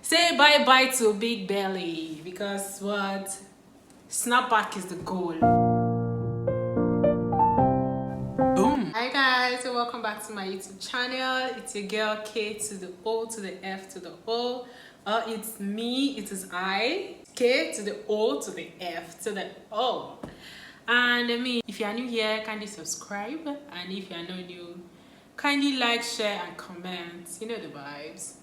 Say bye-bye to big belly because what? Snapback is the goal. Boom. Hi guys, and welcome back to my YouTube channel. It's your girl K to the O to the F to the O. It's me, it is I. K to the O to the F to the O. And if you are new here, kindly subscribe. And if you are not new, kindly like, share, and comment. You know the vibes.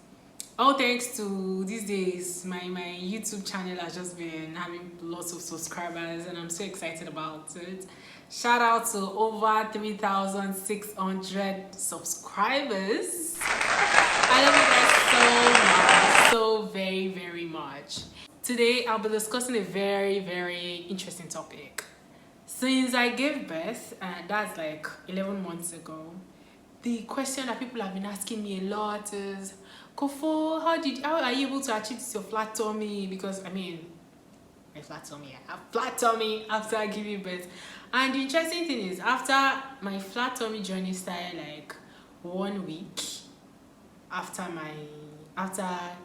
All thanks to these days, my YouTube channel has just been having lots of subscribers, and I'm so excited about it. Shout out to over 3,600 subscribers. I love you guys so very, very much. Today, I'll be discussing a very, very interesting topic. Since I gave birth, and that's like 11 months ago, the question that people have been asking me a lot is, Kofo, how are you able to achieve your flat tummy? Because my flat tummy, I have flat tummy after giving birth. And the interesting thing is, after my flat tummy journey started like 1 week after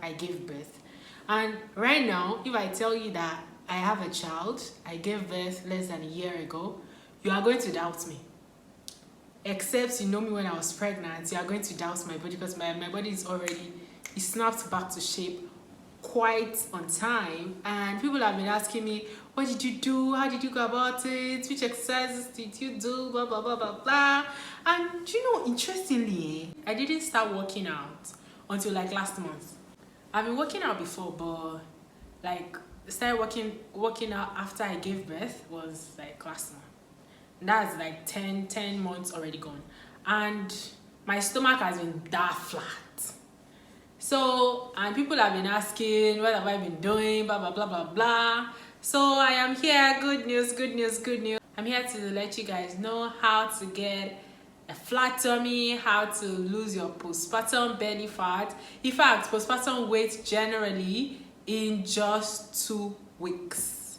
I gave birth. And right now, if I tell you that I have a child, I gave birth less than a year ago, you are going to doubt me. Except you know me when I was pregnant, you are going to doubt my body because my body is already, it snapped back to shape quite on time. And people have been asking me, what did you do? How did you go about it? Which exercises did you do? Blah, blah, blah, blah, blah. And you know, interestingly, I didn't start working out until like last month. I've been working out before, but like started working out after I gave birth was like last month. That's like 10 months already gone, and my stomach has been that flat. So, and people have been asking, what have I been doing, blah blah blah blah blah. So I am here. Good news. I'm here to let you guys know how to get a flat tummy, how to lose your postpartum belly fat. In fact, postpartum weight generally in just 2 weeks.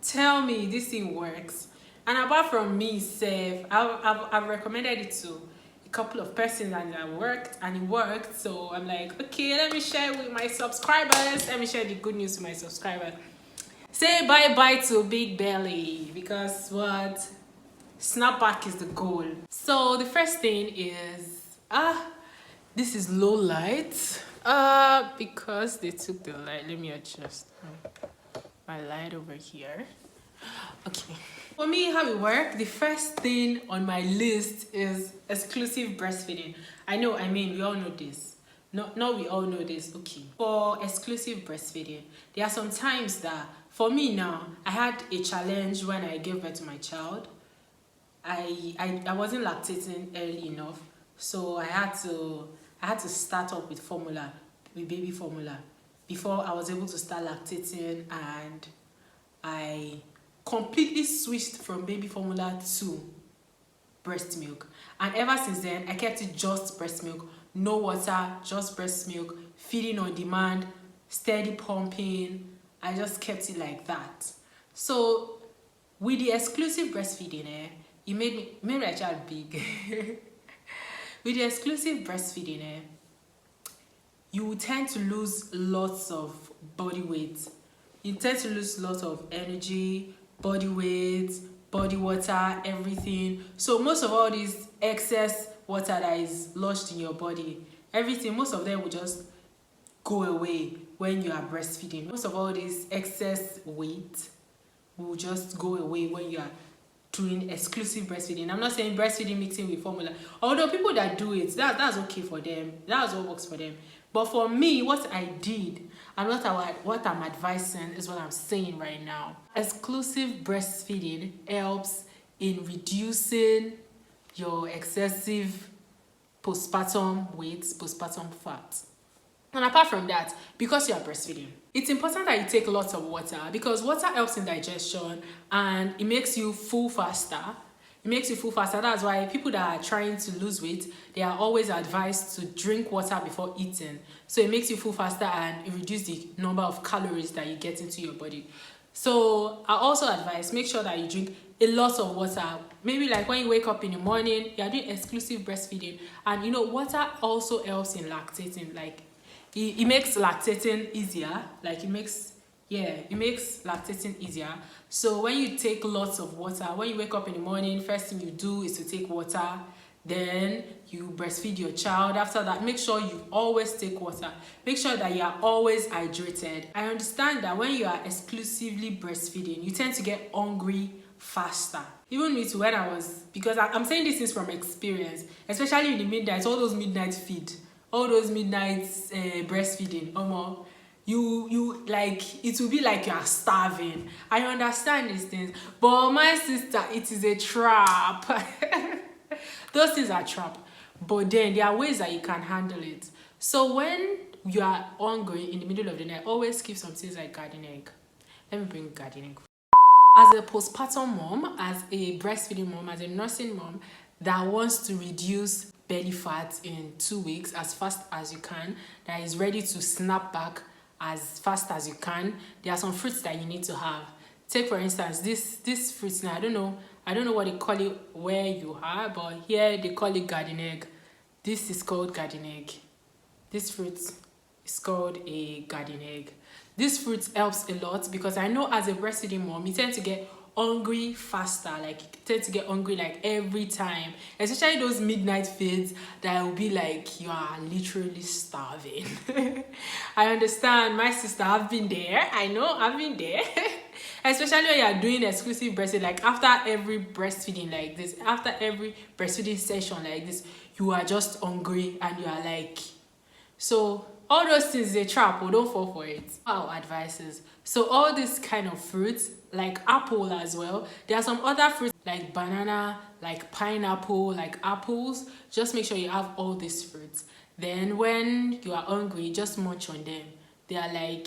Tell me this thing works. And apart from me, I've recommended it to a couple of persons and it worked. So I'm like, okay, let me share with my subscribers. Let me share the good news to my subscribers. Say bye-bye to big belly because what? Snapback is the goal. So the first thing is, this is low light. Because they took the light. Let me adjust my light over here. Okay. For me, how it works, the first thing on my list is exclusive breastfeeding. We all know this. No, we all know this. Okay. For exclusive breastfeeding, there are some times that, for me now, I had a challenge when I gave birth to my child. I wasn't lactating early enough, so I had to start up with baby formula, before I was able to start lactating, and I completely switched from baby formula to breast milk. And ever since then, I kept it just breast milk, no water, just breast milk, feeding on demand, steady pumping. I just kept it like that. So with the exclusive breastfeeding, it made my child big. With the exclusive breastfeeding, you tend to lose lots of body weight. You tend to lose lots of energy, body weight, body water, everything. So most of all this excess water that is lodged in your body, most of them will just go away when you are breastfeeding. Most of all this excess weight will just go away when you are doing exclusive breastfeeding. I'm not saying breastfeeding mixing with formula. Although people that do it, that's okay for them. That's what works for them. But for me, what I did and what I'm advising is what I'm saying right now. Exclusive breastfeeding helps in reducing your excessive postpartum weight, postpartum fat. And apart from that, because you are breastfeeding, it's important that you take lots of water, because water helps in digestion and it makes you full faster. That's why people that are trying to lose weight, they are always advised to drink water before eating. So it makes you full faster and it reduces the number of calories that you get into your body. So I also advise, make sure that you drink a lot of water. Maybe like when you wake up in the morning, you are doing exclusive breastfeeding. And water also helps in lactating. Like it makes lactating easier. Like it makes lactating easier. So when you take lots of water, when you wake up in the morning, first thing you do is to take water. Then you breastfeed your child. After that, make sure you always take water. Make sure that you are always hydrated. I understand that when you are exclusively breastfeeding, you tend to get hungry faster. Even me too, when I was, because I'm saying this is from experience, especially in the midnight, all those midnight feed, all those midnight breastfeeding, you like, it will be like you are starving. I understand these things, but my sister, it is a trap. Those things are trap, but then there are ways that you can handle it. So when you are hungry in the middle of the night, always keep some things like garden egg. Let me bring garden egg. As a postpartum mom, as a breastfeeding mom, as a nursing mom that wants to reduce belly fat in 2 weeks as fast as you can, that is ready to snap back as fast as you can, there are some fruits that you need to have. Take for instance this fruits. Now I don't know what they call it where you are, but here they call it garden egg. This is called garden egg. This fruit is called a garden egg. This fruit helps a lot because I know as a breastfeeding mom, you tend to get hungry faster. Like you tend to get hungry like every time, especially those midnight feeds that will be like you are literally starving. I understand, my sister, I've been there. I know I've been there. Especially when you are doing exclusive breastfeeding, like after every breastfeeding like this, after every breastfeeding session like this, you are just hungry and you are like, so all those things is a trap, or don't fall for it. Our advices. So all these kind of fruits, like apple as well. There are some other fruits like banana, like pineapple, like apples. Just make sure you have all these fruits. Then when you are hungry, just munch on them. They are like,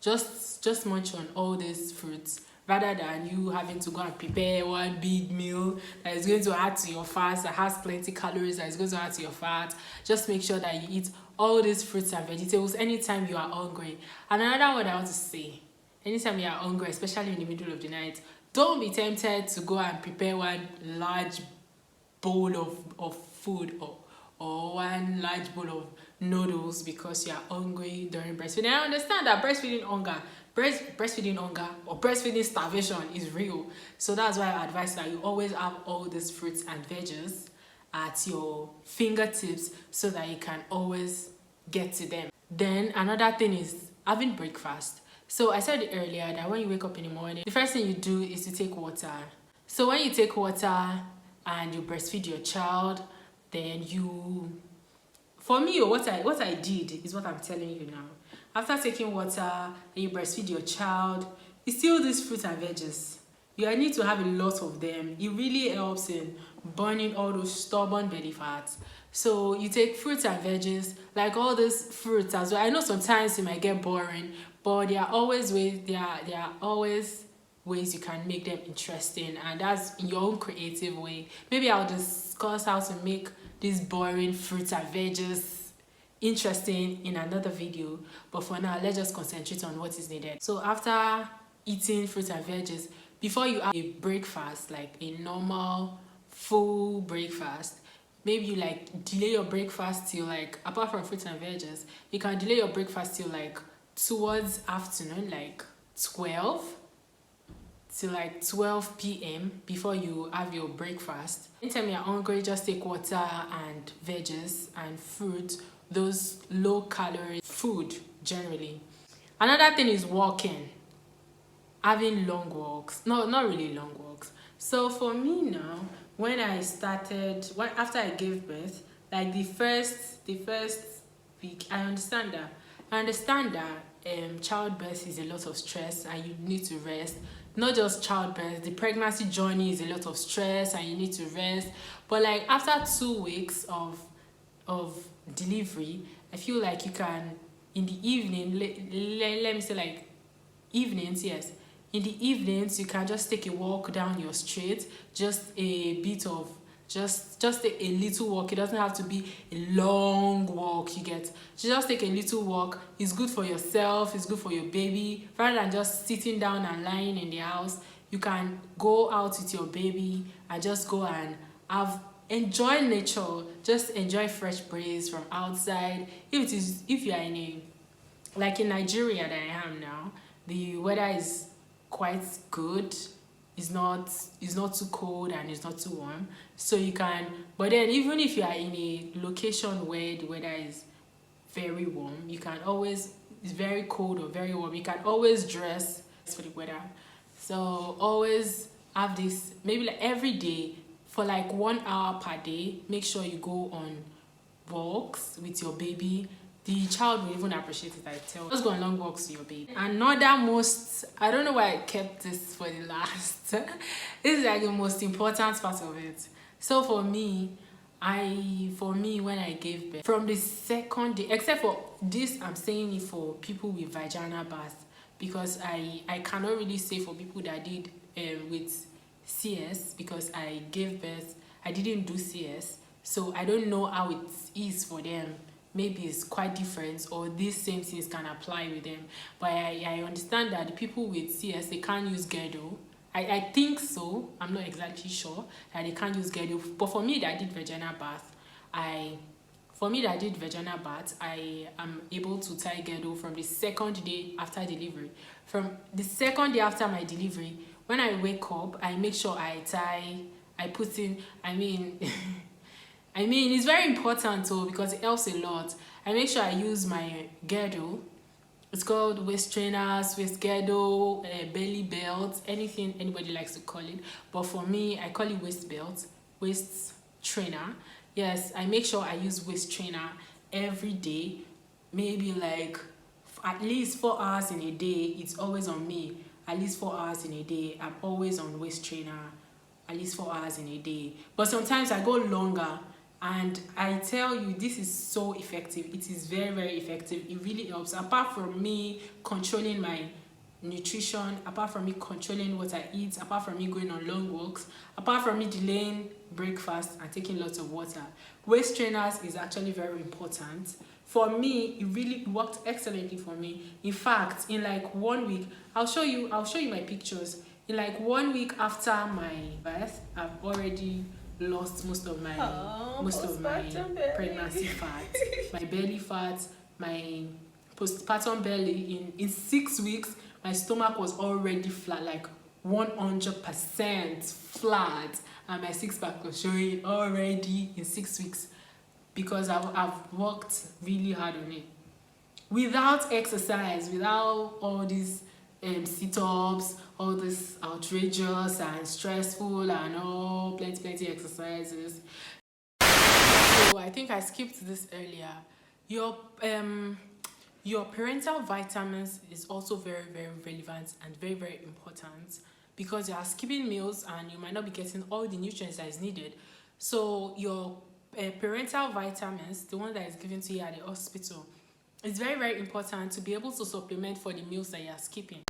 just munch on all these fruits rather than you having to go and prepare one big meal that is going to add to your fat, that has plenty calories, that is going to add to your fat. Just make sure that you eat all these fruits and vegetables anytime you are hungry. And another one I want to say, anytime you are hungry, especially in the middle of the night, don't be tempted to go and prepare one large bowl of food or one large bowl of noodles because you are hungry during breastfeeding. I understand that breastfeeding hunger or breastfeeding starvation is real. So that's why I advise that you always have all these fruits and veggies at your fingertips so that you can always get to them. Then another thing is having breakfast. So I said earlier that when you wake up in the morning, the first thing you do is to take water. So when you take water and you breastfeed your child, then for me, what I did is what I'm telling you now. After taking water and you breastfeed your child, it's still these fruits and veggies. You need to have a lot of them. It really helps in burning all those stubborn belly fats. So you take fruits and veggies, like all these fruits as well. I know sometimes it might get boring, but there are always ways. There are always ways you can make them interesting, and that's in your own creative way. Maybe I'll discuss how to make these boring fruits and veggies interesting in another video, but for now let's just concentrate on what is needed. So after eating fruits and veggies, before you have a breakfast, like a normal full breakfast, maybe you like delay your breakfast till like, apart from fruits and veggies, you can delay your breakfast till like towards afternoon, like 12 till like 12 p.m. before you have your breakfast. Anytime you're hungry, just take water and veggies and fruit, those low calorie food generally. Another thing is walking, having long walks. No, not really long walks. So for me now, when I started, after I gave birth, like the first week, I understand that childbirth is a lot of stress and you need to rest. Not just childbirth, the pregnancy journey is a lot of stress and you need to rest. But like after 2 weeks of delivery, I feel like you can, in the evening, let me say like evenings, yes, in the evenings you can just take a walk down your street, just a bit of just a little walk. It doesn't have to be a long walk, you get. Just take a little walk. It's good for yourself, it's good for your baby. Rather than just sitting down and lying in the house, you can go out with your baby and just go and have enjoy nature, just enjoy fresh breeze from outside. If you are in a, like in Nigeria that I am now, the weather is quite good. It's not too cold and it's not too warm, so you can. But then even if you are in a location where the weather is very warm, you can always, it's very cold or very warm, you can always dress for the weather. So always have this, maybe like every day for like 1 hour per day, make sure you go on walks with your baby. The child will even appreciate it, I tell you. Just go on long walks with your baby. Another most, I don't know why I kept this for the last. This is like the most important part of it. So for me, when I gave birth, from the second day, except for this, I'm saying it for people with vaginal birth, because I cannot really say for people that did with CS, because I gave birth, I didn't do CS, so I don't know how it is for them. Maybe it's quite different, or these same things can apply with them. But I understand that the people with CS, they can't use girdle. I think so. I'm not exactly sure that they can't use girdle. But for me that did vaginal birth, I am able to tie girdle from the second day after delivery. From the second day after my delivery, when I wake up, I make sure I put in, it's very important too, because it helps a lot. I make sure I use my girdle. It's called waist trainers, waist girdle, belly belt, anything anybody likes to call it. But for me, I call it waist belt, waist trainer. Yes, I make sure I use waist trainer every day. Maybe like at least 4 hours in a day. It's always on me. At least 4 hours in a day. I'm always on waist trainer. At least 4 hours in a day. But sometimes I go longer. And I tell you, this is so effective. It is very, very effective. It really helps. Apart from me controlling my nutrition, apart from me controlling what I eat, apart from me going on long walks, apart from me delaying breakfast and taking lots of water, waist trainers is actually very important. For me, it really worked excellently for me. In fact, in like 1 week, I'll show you my pictures. In like 1 week after my birth, I've already lost most of my pregnancy fat, my belly fat, my postpartum belly. In 6 weeks, my stomach was already flat, like 100% flat, and my six-pack was showing already in 6 weeks, because I've worked really hard on it without exercise, without all these sit-ups, all this outrageous and stressful and all plenty exercises. So I think I skipped this earlier. Your parental vitamins is also very, very relevant and very, very important, because you are skipping meals and you might not be getting all the nutrients that is needed. So your parental vitamins, the one that is given to you at the hospital, it's very, very important to be able to supplement for the meals that you are skipping.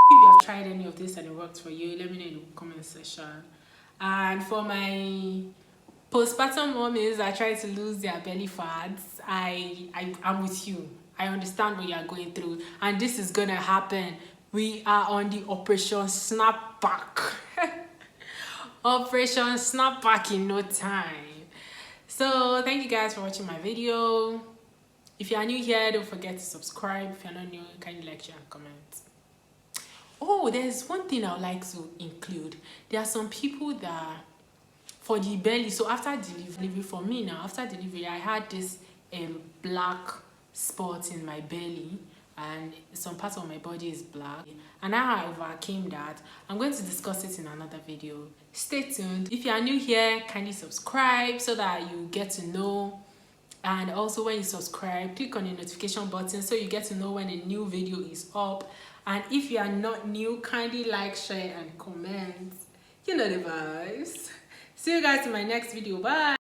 If you have tried any of this and it worked for you, let me know in the comment section. And for my postpartum mommies that try to lose their belly fats, I'm with you. I understand what you are going through, and this is gonna happen. We are on the Operation Snapback. Operation Snapback in no time. So thank you guys for watching my video. If you are new here, don't forget to subscribe. If you're not new, kindly like, share, and comment. Oh, there's one thing I would like to include. There are some people that, for the belly, so after delivery, for me now, after delivery, I had this black spot in my belly, and some parts of my body is black, and now I overcame that. I'm going to discuss it in another video. Stay tuned. If you are new here, kindly subscribe so that you get to know. And also, when you subscribe, click on the notification button so you get to know when a new video is up. And if you are not new, kindly like, share, and comment. You know the vibes. See you guys in my next video. Bye.